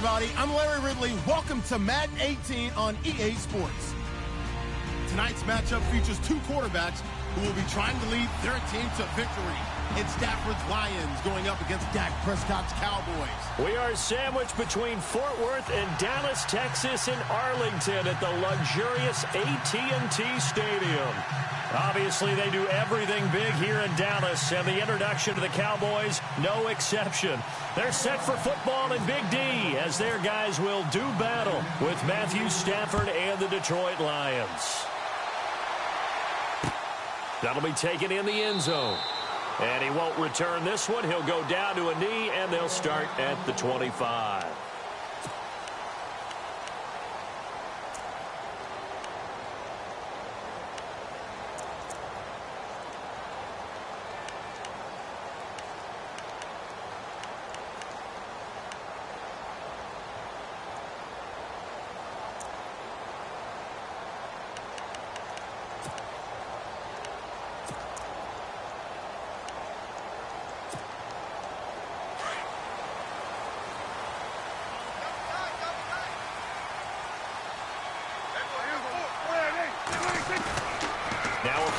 everybody. I'm Larry Ridley. Welcome to Madden 18 on EA Sports. Tonight's matchup features two quarterbacks who will be trying to lead their team to victory. It's Stafford's Lions going up against Dak Prescott's Cowboys. We are sandwiched between Fort Worth and Dallas, Texas, and Arlington at the luxurious AT&T Stadium. Obviously, they do everything big here in Dallas, and the introduction to the Cowboys, no exception. They're set for football in Big D, as their guys will do battle with Matthew Stafford and the Detroit Lions. That'll be taken in the end zone. And he won't return this one. He'll go down to a knee, and they'll start at the 25.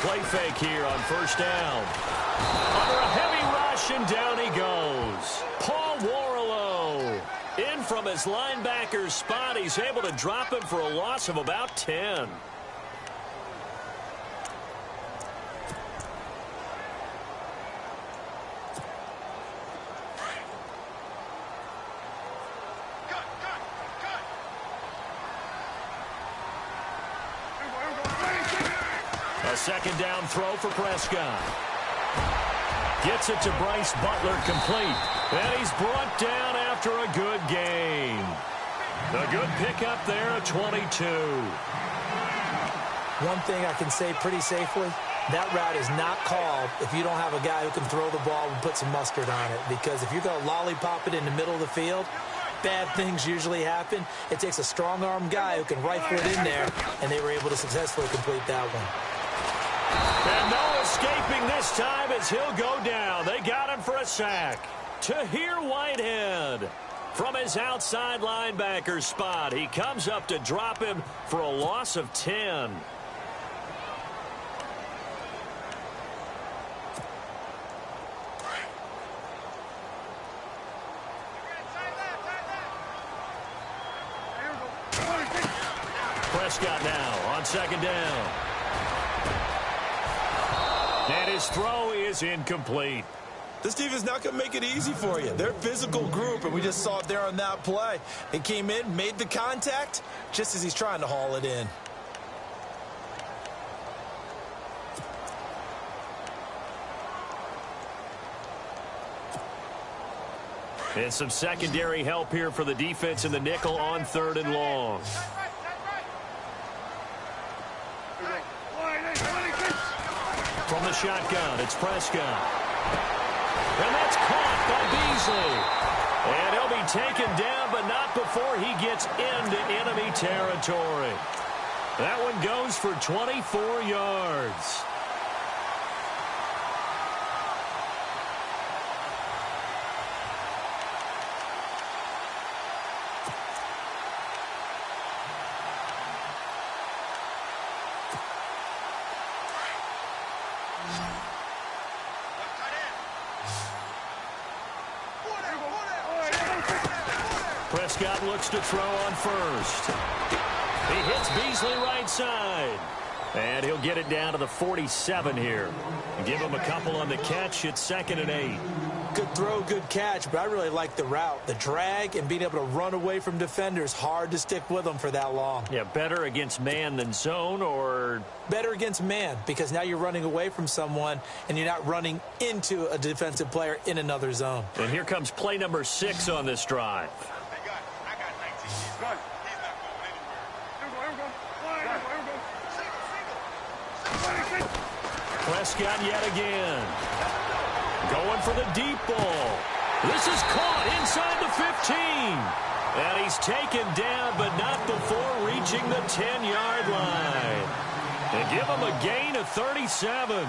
Play fake here on first down. Under a heavy rush, and down he goes. Paul Warlow in from his linebacker's spot. He's able to drop him for a loss of about 10. Second down throw for Prescott. Gets it to Bryce Butler, complete. And he's brought down after a good gain. A good pickup there at 22. One thing I can say pretty safely, that route is not called if you don't have a guy who can throw the ball and put some mustard on it. Because if you're going to lollipop it in the middle of the field, bad things usually happen. It takes a strong-arm guy who can rifle it in there, and they were able to successfully complete that one. And no escaping this time as he'll go down. They got him for a sack. Tahir Whitehead from his outside linebacker spot. He comes up to drop him for a loss of 10. Prescott now on second down. And his throw is incomplete. This team is not going to make it easy for you. They're a physical group, and we just saw it there on that play. He came in, made the contact, just as he's trying to haul it in. And some secondary help here for the defense in the nickel on third and long. From the shotgun, it's Prescott. And that's caught by Beasley. And he'll be taken down, but not before he gets into enemy territory. That one goes for 24 yards. Prescott looks to throw on first. He hits Beasley right side. And he'll get it down to the 47 here. Give him a couple on the catch. It's 2nd and 8. Good throw, good catch, but I really like the route. The drag and being able to run away from defenders, hard to stick with them for that long. Yeah, better against man than zone, or? Better against man, because now you're running away from someone and you're not running into a defensive player in another zone. And here comes play number 6 on this drive. Prescott yet again. Going for the deep ball. This is caught inside the 15. And he's taken down, but not before reaching the 10-yard line. And give him a gain of 37.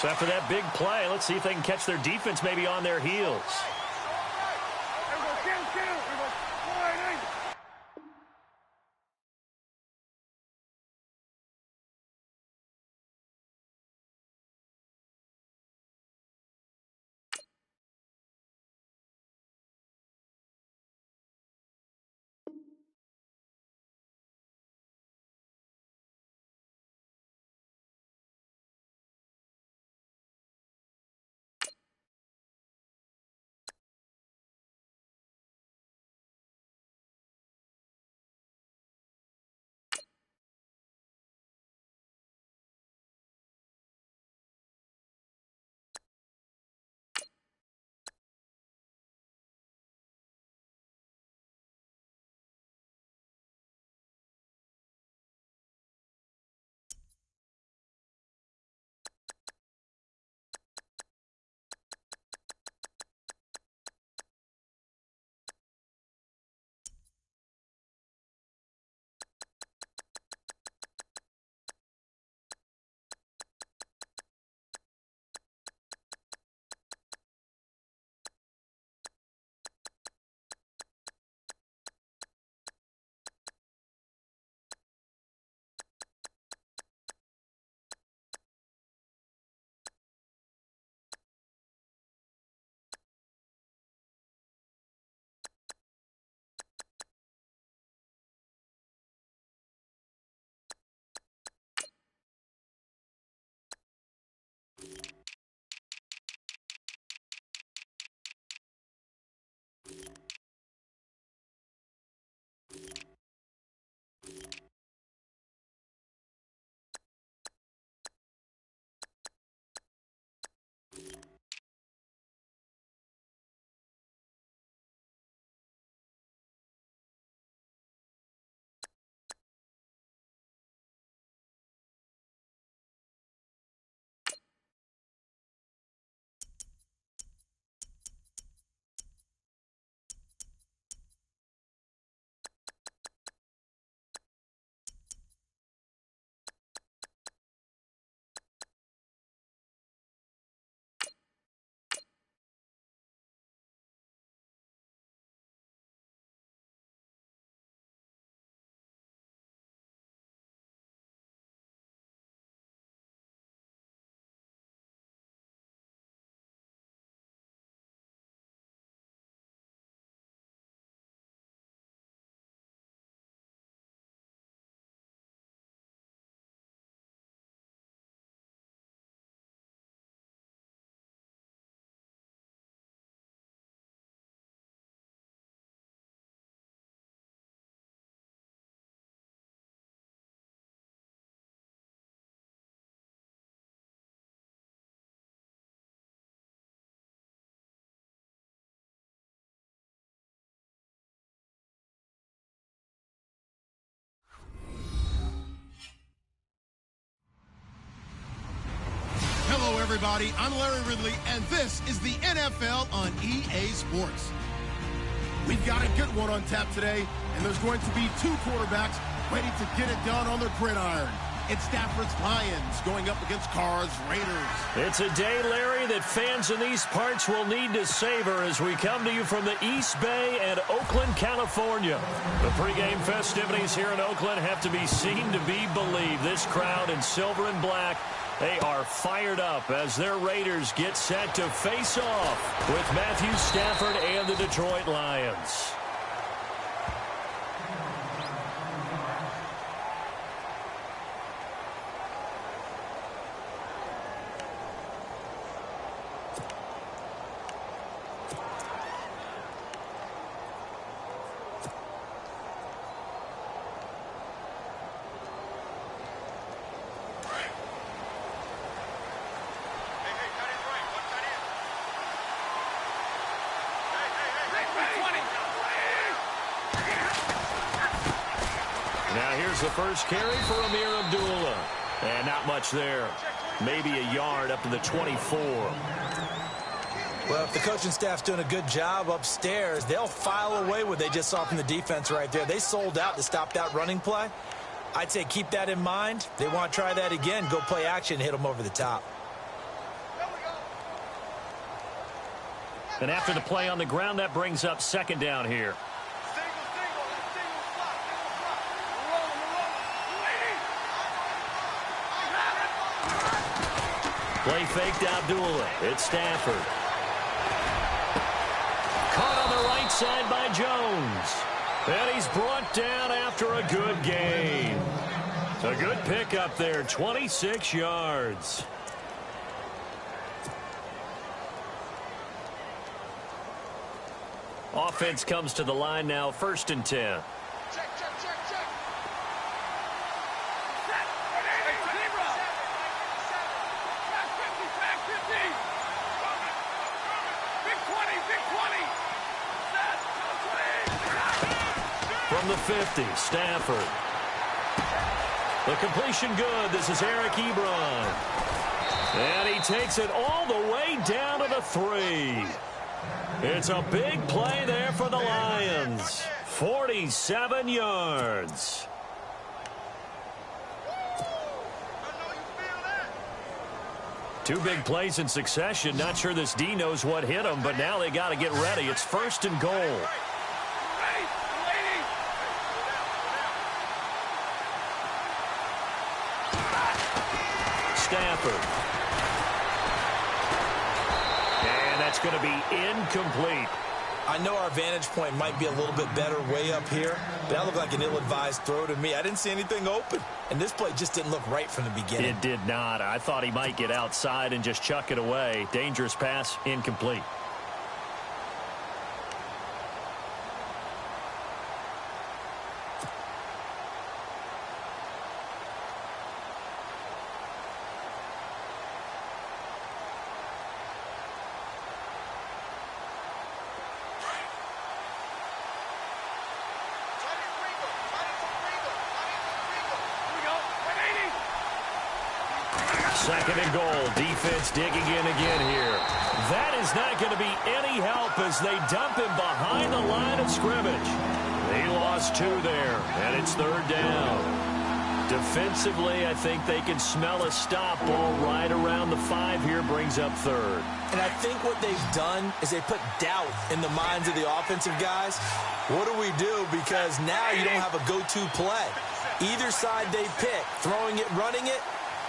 So after that big play, let's see if they can catch their defense maybe on their heels. Hello, everybody. I'm Larry Ridley, and this is the NFL on EA Sports. We've got a good one on tap today, and there's going to be two quarterbacks ready to get it done on the gridiron. It's Stafford's Lions going up against Carr's Raiders. It's a day, Larry, that fans in these parts will need to savor as we come to you from the East Bay and Oakland, California. The pregame festivities here in Oakland have to be seen to be believed. This crowd in silver and black, they are fired up as their Raiders get set to face off with Matthew Stafford and the Detroit Lions. Now here's the first carry for Amir Abdullah. And not much there. Maybe a yard up to the 24. Well, if the coaching staff's doing a good job upstairs, they'll file away what they just saw from the defense right there. They sold out to stop that running play. I'd say keep that in mind. They want to try that again. Go play action, hit them over the top. And after the play on the ground, that brings up second down here. Play faked Abdullah. It's Stafford. Caught on the right side by Jones. And he's brought down after a good gain. A good pickup there, 26 yards. Offense comes to the line now, 1st and 10. Check. From the 50, Stafford. The completion good. This is Eric Ebron. And he takes it all the way down to the 3. It's a big play there for the Lions. 47 yards. Two big plays in succession. Not sure this D knows what hit him, but now they got to get ready. It's 1st and goal. Stafford. And that's going to be incomplete. I know our vantage point might be a little bit better way up here, but that looked like an ill-advised throw to me. I didn't see anything open, and this play just didn't look right from the beginning. It did not. I thought he might get outside and just chuck it away. Dangerous pass, incomplete. Second and goal. Defense digging in again here. That is not going to be any help as they dump him behind the line of scrimmage. They lost 2 there, and it's 3rd down. Defensively, I think they can smell a stop ball right around the 5 here, brings up 3rd. And I think what they've done is they put doubt in the minds of the offensive guys. What do we do? Because now you don't have a go-to play. Either side they pick, throwing it, running it,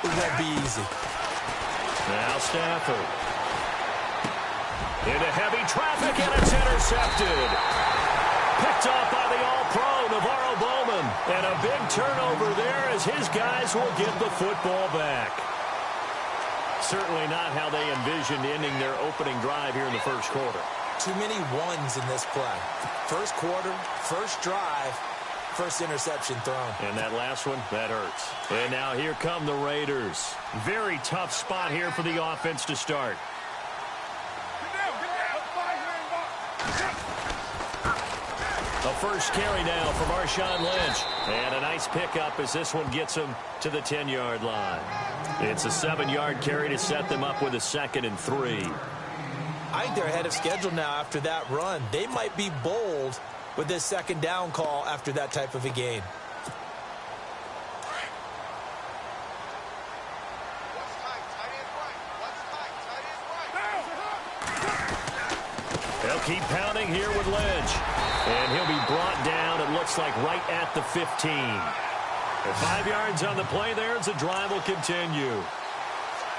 it won't be easy. Now Stafford. Into heavy traffic, and it's intercepted. Picked off by the All-Pro, Navarro Bowman. And a big turnover there as his guys will get the football back. Certainly not how they envisioned ending their opening drive here in the 1st quarter. Too many ones in this play. 1st quarter, 1st drive, 1st interception thrown. And that last one, that hurts. And now here come the Raiders. Very tough spot here for the offense to start. The first carry now for Marshawn Lynch. And a nice pickup as this one gets him to the 10-yard line. It's a 7-yard carry to set them up with a 2nd and 3. I think they're ahead of schedule now after that run. They might be bold with this 2nd down call after that type of a gain. They'll keep pounding here with Lynch. And he'll be brought down, it looks like, right at the 15. And 5 yards on the play there as the drive will continue.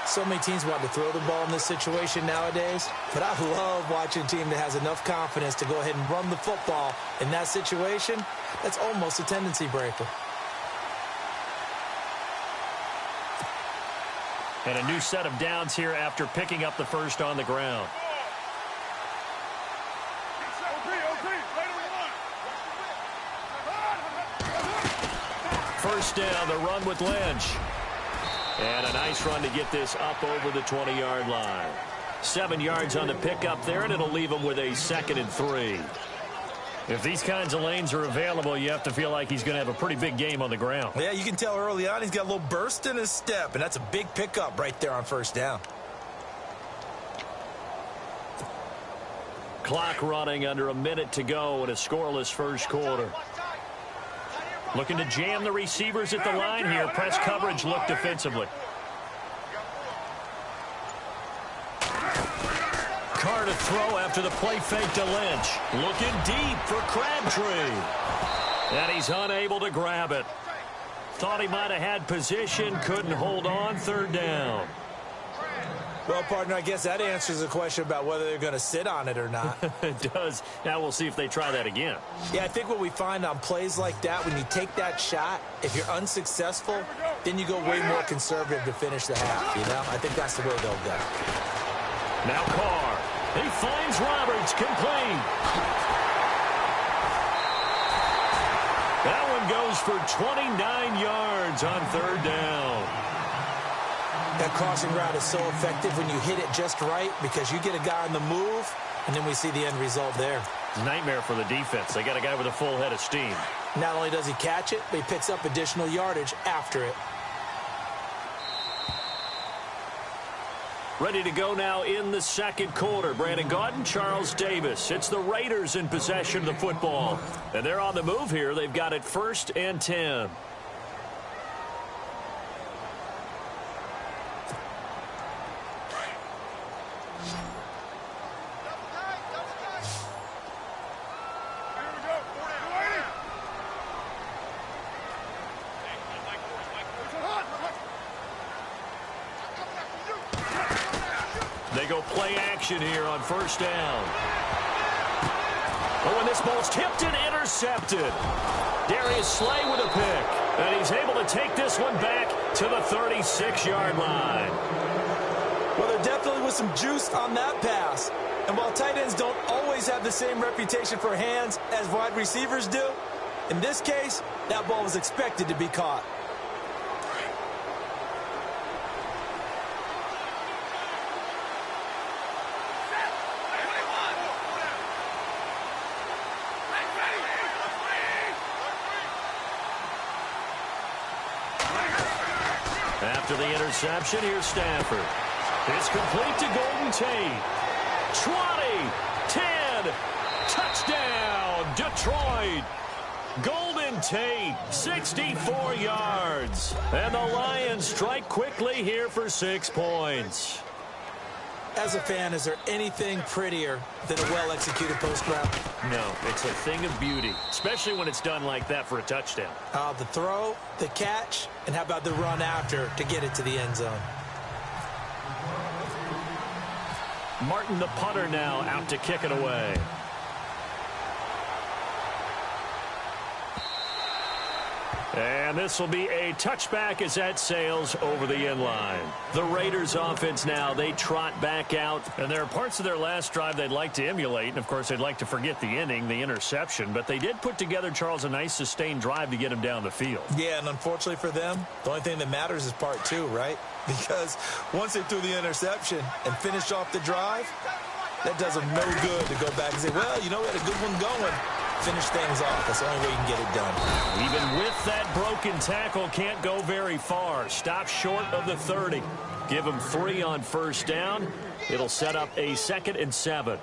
So many teams want to throw the ball in this situation nowadays, but I love watching a team that has enough confidence to go ahead and run the football in that situation. That's almost a tendency breaker. And a new set of downs here after picking up the first on the ground. First down, the run with Lynch. And a nice run to get this up over the 20-yard line. 7 yards on the pickup there, and it'll leave him with a 2nd and 3. If these kinds of lanes are available, you have to feel like he's going to have a pretty big game on the ground. Yeah, you can tell early on he's got a little burst in his step, and that's a big pickup right there on 1st down. Clock running under a minute to go in a scoreless 1st quarter. Looking to jam the receivers at the line here. Press coverage look defensively. Carr to throw after the play fake to Lynch. Looking deep for Crabtree. And he's unable to grab it. Thought he might have had position, couldn't hold on, third down. Well, partner, I guess that answers the question about whether they're going to sit on it or not. It does. Now we'll see if they try that again. Yeah, I think what we find on plays like that, when you take that shot, if you're unsuccessful, then you go way more conservative to finish the half, you know? I think that's the way they'll go. Now Carr. He finds Roberts, complete. That one goes for 29 yards on third down. That crossing route is so effective when you hit it just right because you get a guy on the move, and then we see the end result there. Nightmare for the defense. They got a guy with a full head of steam. Not only does he catch it, but he picks up additional yardage after it. Ready to go now in the second quarter. Brandon Gaudin, Charles Davis. It's the Raiders in possession of the football. And they're on the move here. They've got it 1st and 10. They go play action here on 1st down. Oh, and this ball's tipped and intercepted. Darius Slay with a pick. And he's able to take this one back to the 36-yard line. Well, there definitely was some juice on that pass. And while tight ends don't always have the same reputation for hands as wide receivers do, in this case, that ball was expected to be caught. After the interception, here's Stafford. It's complete to Golden Tate. 20, 10, touchdown, Detroit. Golden Tate, 64 yards. And the Lions strike quickly here for 6 points. As a fan, is there anything prettier than a well-executed post route? No, it's a thing of beauty, especially when it's done like that for a touchdown. The throw, the catch, and how about the run after to get it to the end zone? Martin, the punter, now out to kick it away. And this will be a touchback as that sails over the end line. The Raiders offense now, they trot back out. And there are parts of their last drive they'd like to emulate. And, of course, they'd like to forget the inning, the interception. But they did put together, Charles, a nice sustained drive to get him down the field. Yeah, and unfortunately for them, the only thing that matters is part 2, right? Because once they threw the interception and finished off the drive, that does them no good to go back and say, well, you know, we had a good one going. Finish things off. That's the only way you can get it done. Even with that broken tackle, can't go very far. Stop short of the 30. Give him 3 on 1st down. It'll set up a 2nd and 7.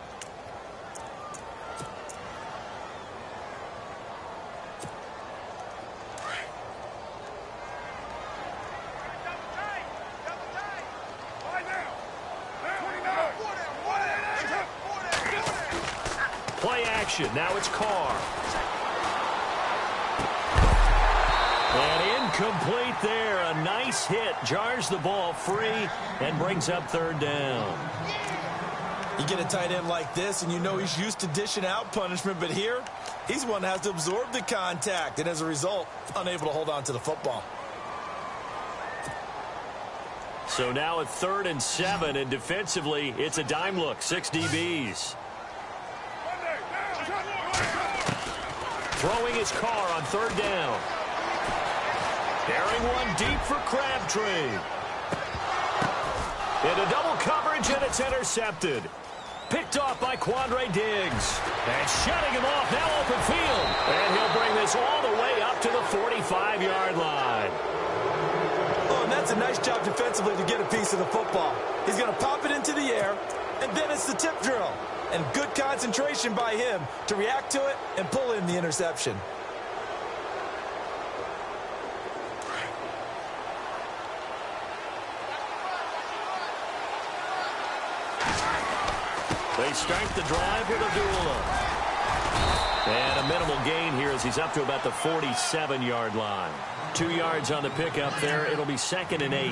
Play action. Now it's Carr. And incomplete there. A nice hit. Jars the ball free and brings up 3rd down. You get a tight end like this, and you know he's used to dishing out punishment, but here, he's one that has to absorb the contact, and as a result, unable to hold on to the football. So now at 3rd and 7, and defensively, it's a dime look. 6 DBs. Throwing his Carr on 3rd down. Airing one deep for Crabtree. Into double coverage, and it's intercepted. Picked off by Quandre Diggs. And shutting him off, now open field. And he'll bring this all the way up to the 45-yard line. Oh, and that's a nice job defensively to get a piece of the football. He's going to pop it into the air, and then it's the tip drill. And good concentration by him to react to it and pull in the interception. They start the drive with Abdullah. And a minimal gain here as he's up to about the 47-yard line. 2 yards on the pickup there. It'll be 2nd and 8.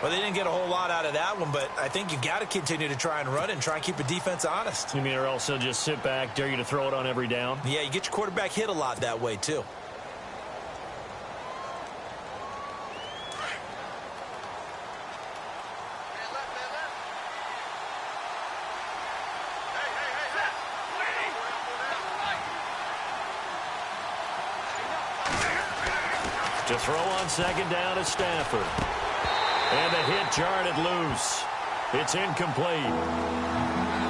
Well, they didn't get a whole lot out of that one, but I think you've got to continue to try and run it and try and keep the defense honest. You mean or also just sit back, dare you to throw it on every down? Yeah, you get your quarterback hit a lot that way, too. To throw on 2nd down is Stafford. And the hit jarred it loose. It's incomplete.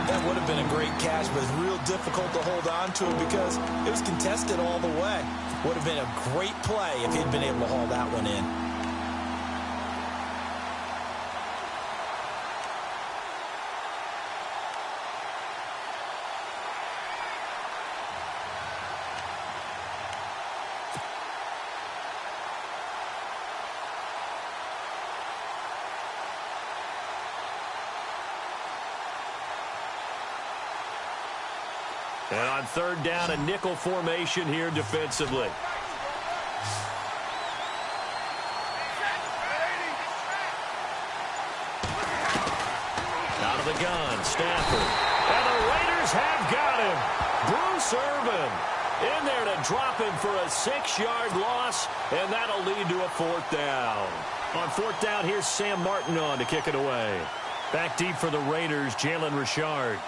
That would have been a great catch, but it's real difficult to hold on to it because it was contested all the way. Would have been a great play if he'd been able to haul that one in. And on 3rd down, a nickel formation here defensively. Out of the gun, Stafford. And the Raiders have got him. Bruce Irvin in there to drop him for a 6-yard loss, and that'll lead to a 4th down. On 4th down, here's Sam Martin on to kick it away. Back deep for the Raiders, Jalen Richard.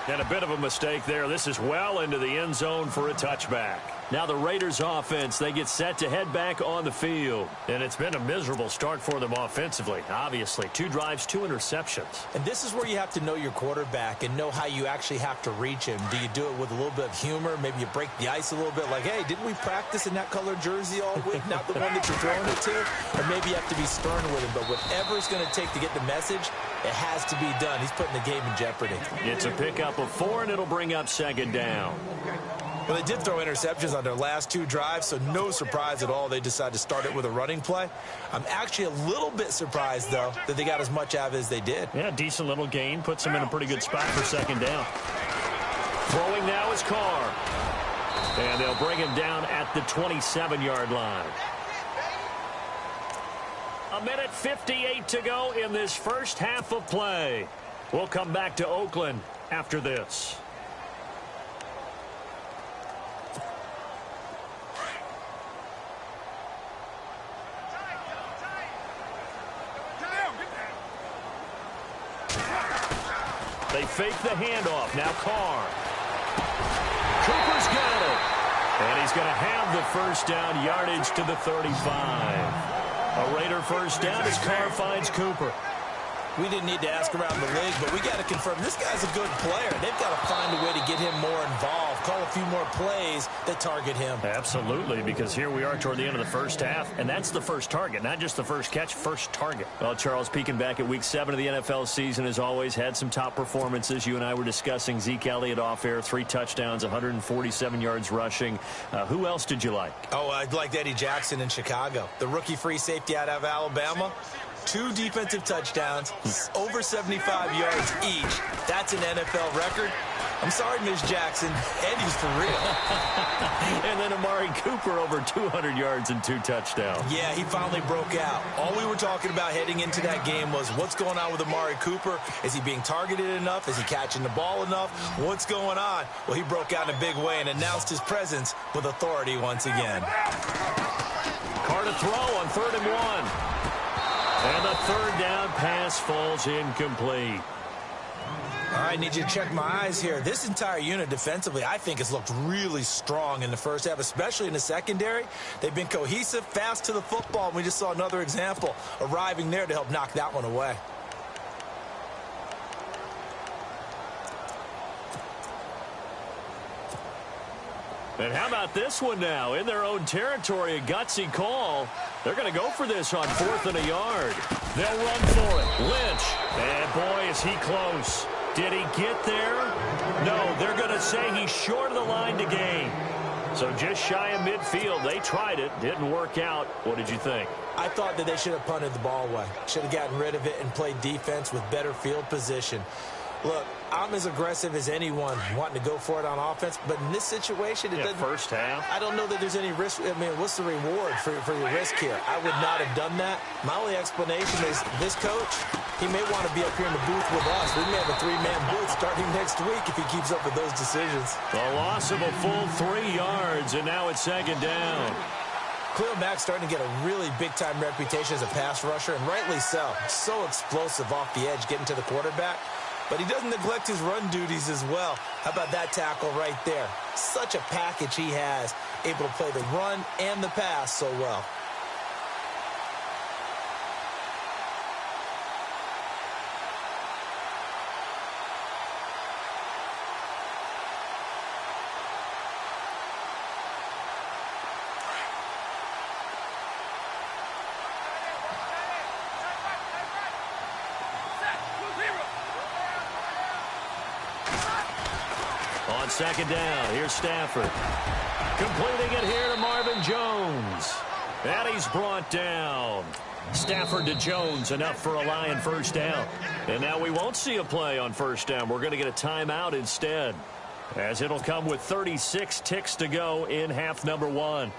And a bit of a mistake there. This is well into the end zone for a touchback. Now the Raiders offense, they get set to head back on the field. And it's been a miserable start for them offensively, obviously. 2 drives, 2 interceptions. And this is where you have to know your quarterback and know how you actually have to reach him. Do you do it with a little bit of humor? Maybe you break the ice a little bit like, hey, didn't we practice in that colored jersey all week? Not the one that you're throwing it to? Or maybe you have to be stern with him. But whatever it's going to take to get the message, it has to be done. He's putting the game in jeopardy. It's a pickup of 4, and it'll bring up 2nd down. Well, they did throw interceptions on their last 2 drives, so no surprise at all they decided to start it with a running play. I'm actually a little bit surprised, though, that they got as much out of it as they did. Yeah, decent little gain. Puts them in a pretty good spot for 2nd down. Throwing now is Carr. And they'll bring him down at the 27-yard line. 1:58 to go in this first half of play. We'll come back to Oakland after this. They fake the handoff. Now Carr. Cooper's got it. And he's going to have the first down, yardage to the 35. A Raider first down as Carr finds Cooper. We didn't need to ask around the league, but we got to confirm this guy's a good player. They've got to find a way to get him more involved, call a few more plays that target him. Absolutely, because here we are toward the end of the first half, and that's the first target, not just the first catch, first target. Well, Charles, peeking back at Week 7 of the NFL season, as always, had some top performances. You and I were discussing Zeke Elliott off air, 3 touchdowns, 147 yards rushing. Who else did you like? Oh, I liked Eddie Jackson in Chicago, the rookie free safety out of Alabama. 2 defensive touchdowns, over 75 yards each. That's an NFL record. I'm sorry, Ms. Jackson. Eddie's for real. And then Amari Cooper over 200 yards and 2 touchdowns. Yeah, he finally broke out. All we were talking about heading into that game was what's going on with Amari Cooper. Is he being targeted enough? Is he catching the ball enough? What's going on? Well, he broke out in a big way and announced his presence with authority once again. Carr to throw on 3rd and 1. And the 3rd down pass falls incomplete. All right, need you to check my eyes here. This entire unit defensively, I think, has looked really strong in the first half, especially in the secondary. They've been cohesive, fast to the football, and we just saw another example arriving there to help knock that one away. And how about this one now? In their own territory, a gutsy call. They're going to go for this on 4th and a yard. They'll run for it. Lynch. And boy, is he close. Did he get there? No, they're going to say he's short of the line to gain. So just shy of midfield. They tried it. Didn't work out. What did you think? I thought that they should have punted the ball away. Should have gotten rid of it and played defense with better field position. Look, I'm as aggressive as anyone wanting to go for it on offense, but in this situation, it doesn't. First half. I don't know that there's any risk. I mean, what's the reward for your risk here? I would not have done that. My only explanation is this coach, he may want to be up here in the booth with us. We may have a 3-man booth starting next week if he keeps up with those decisions. The loss of a full 3 yards, and now it's second down. Khalil Mack's starting to get a really big-time reputation as a pass rusher, and rightly so. So explosive off the edge, getting to the quarterback. But he doesn't neglect his run duties as well. How about that tackle right there? Such a package he has, able to play the run and the pass so well. On second down, here's Stafford. Completing it here to Marvin Jones. And he's brought down. Stafford to Jones, enough for a Lion first down. And now we won't see a play on first down. We're going to get a timeout instead, as it'll come with 36 ticks to go in half number 1.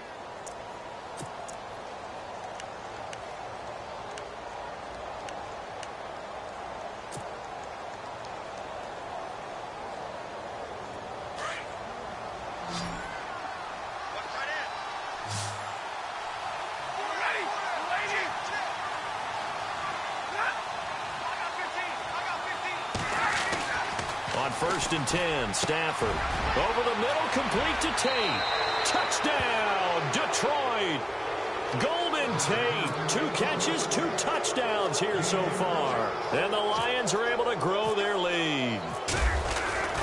On 1st and 10, Stafford. Over the middle, complete to Tate. Touchdown, Detroit. Golden Tate. 2 catches, 2 touchdowns here so far. And the Lions are able to grow their lead.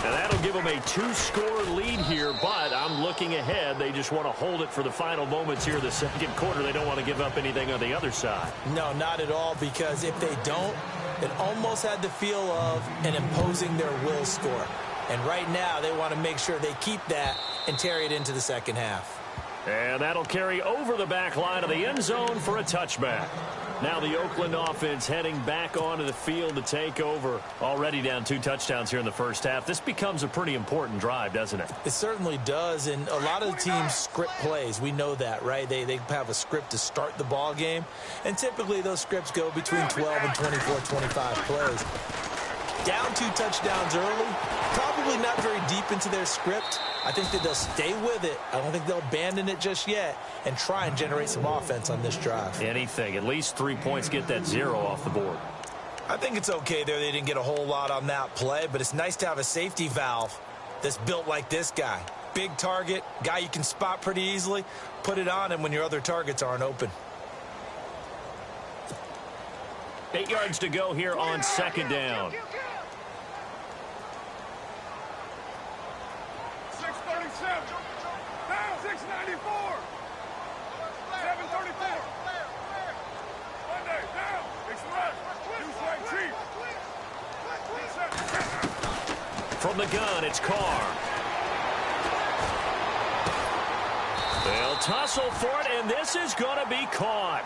And that'll give them a 2-score lead here, but I'm looking ahead. They just want to hold it for the final moments here of the second quarter. They don't want to give up anything on the other side. No, not at all, because if they don't, it almost had the feel of an imposing their will score. And right now, they want to make sure they keep that and carry it into the second half. And that'll carry over the back line of the end zone for a touchback. Now the Oakland offense heading back onto the field to take over. Already down 2 touchdowns here in the first half. This becomes a pretty important drive, doesn't it? It certainly does, and a lot of the teams script plays. We know that, right? They have a script to start the ball game, and typically those scripts go between 12 and 24, 25 plays. Down 2 touchdowns early, probably not very deep into their script. I think that they'll stay with it. I don't think they'll abandon it just yet and try and generate some offense on this drive. Anything. At least 3 points, get that 0 off the board. I think it's okay there. They didn't get a whole lot on that play, but it's nice to have a safety valve that's built like this guy. Big target, guy you can spot pretty easily. Put it on him when your other targets aren't open. 8 yards to go here on second down. 637. Down 694. 734. Monday, down. Express. Chief. From the gun, it's Carr. They'll tussle for it, and this is going to be caught.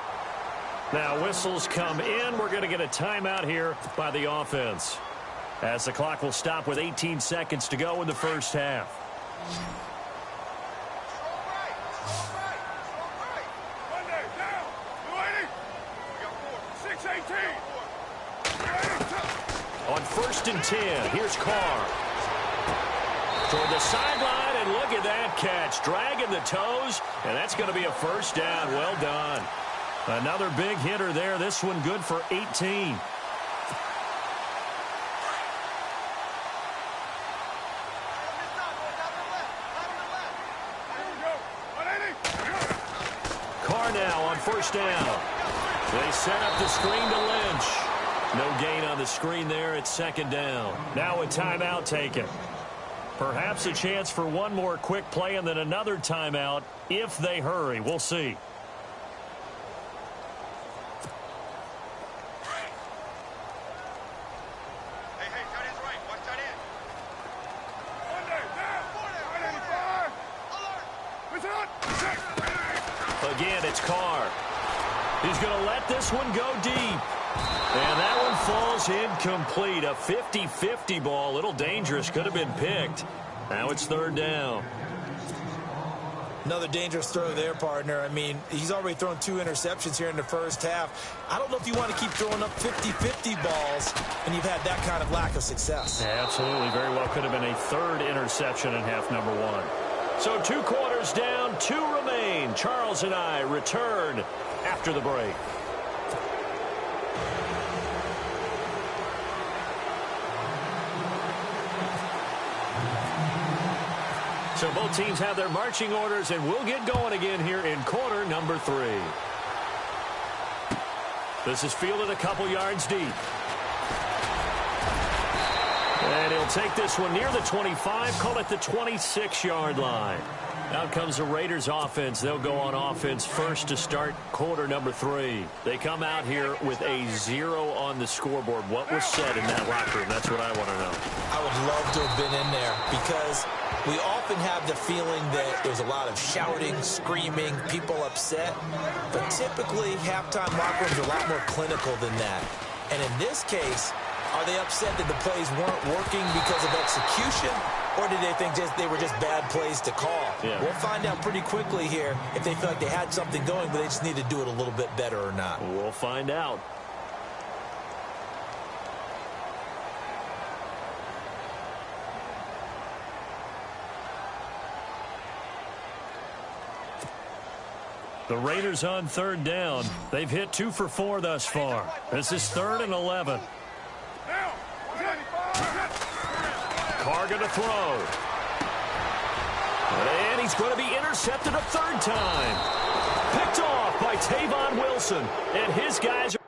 Now whistles come in. We're going to get a timeout here by the offense, as the clock will stop with 18 seconds to go in the first half. Monday, down. 280. 618. On 1st and 10, here's Carr. Toward the sideline, and look at that catch. Dragging the toes, and that's going to be a first down. Well done. Another big hitter there. This one good for 18. Carr now on first down. They set up the screen to Lynch. No gain on the screen there. It's second down. Now a timeout taken. Perhaps a chance for one more quick play and then another timeout if they hurry. We'll see. Again, it's Carr. He's going to let this one go deep. And that one falls incomplete. A 50-50 ball. A little dangerous. Could have been picked. Now it's third down. Another dangerous throw there, partner. I mean, he's already thrown 2 interceptions here in the first half. I don't know if you want to keep throwing up 50-50 balls when you've had that kind of lack of success. Yeah, absolutely. Very well could have been a third interception in half number 1. So 2 quarters down, 2 remain. Charles and I return after the break. So both teams have their marching orders, and we'll get going again here in quarter number 3. This is fielded a couple yards deep. And he'll take this one near the 25, call it the 26-yard line. Out comes the Raiders offense. They'll go on offense first to start quarter number 3. They come out here with a 0 on the scoreboard. What was said in that locker room? That's what I want to know. I would love to have been in there because we often have the feeling that there's a lot of shouting, screaming, people upset. But typically, halftime locker rooms are a lot more clinical than that. And in this case, are they upset that the plays weren't working because of execution? Or did they think they were just bad plays to call? Yeah. We'll find out pretty quickly here if they feel like they had something going, but they just need to do it a little bit better or not. We'll find out. The Raiders on third down. They've hit 2 for 4 thus far. This is 3rd and 11. Carr going to throw. And he's going to be intercepted a 3rd time. Picked off by Tavon Wilson. And his guys are